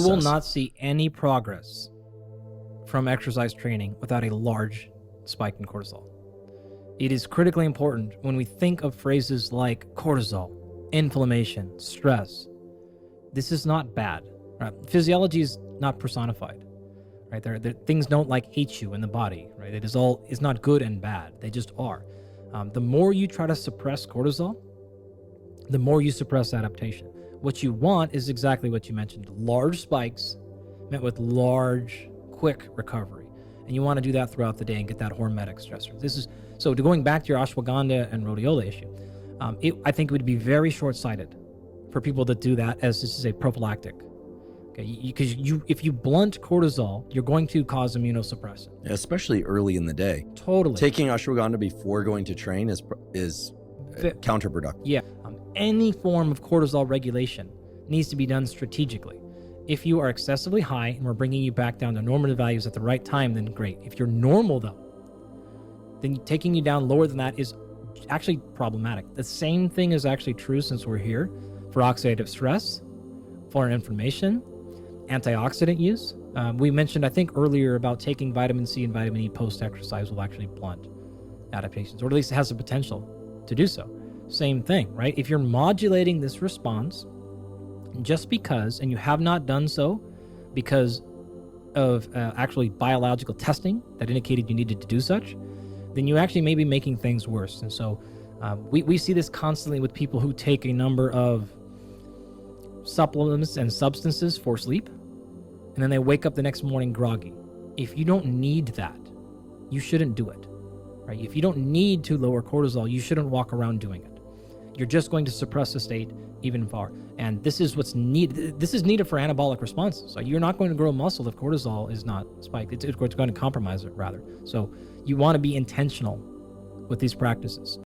You will not see any progress from exercise training without a large spike in cortisol. It is critically important when we think of phrases like cortisol, inflammation, stress. This is not bad. Right? Physiology is not personified. Right? Things don't like hate you in the body. Right? It is not good and bad. They just are. The more you try to suppress cortisol, the more you suppress adaptation. What you want is exactly what you mentioned: large spikes met with large, quick recovery. And you want to do that throughout the day and get that hormetic stressor. So going back to your ashwagandha and rhodiola issue, I think it would be very short-sighted for people that do that as this is a prophylactic. Okay, because if you blunt cortisol, you're going to cause immunosuppression. Especially early in the day. Totally. Taking ashwagandha before going to train is counterproductive. Yeah. Any form of cortisol regulation needs to be done strategically. If you are excessively high and we're bringing you back down to normative values at the right time, then great. If you're normal, though, then taking you down lower than that is actually problematic. The same thing is actually true, since we're here, for oxidative stress, for inflammation, antioxidant use. We mentioned, I think, earlier about taking vitamin C and vitamin E post-exercise will actually blunt adaptations, or at least it has the potential to do so. Same thing, right? If you're modulating this response just because, and you have not done so because of actually biological testing that indicated you needed to do such, then you actually may be making things worse. And so we see this constantly with people who take a number of supplements and substances for sleep, and then they wake up the next morning groggy. If you don't need that, you shouldn't do it, right? If you don't need to lower cortisol, you shouldn't walk around doing it. You're just going to suppress the state even far. And this is what's needed. This is needed for anabolic responses. So you're not going to grow muscle if cortisol is not spiked. It's going to compromise it, rather. So you want to be intentional with these practices.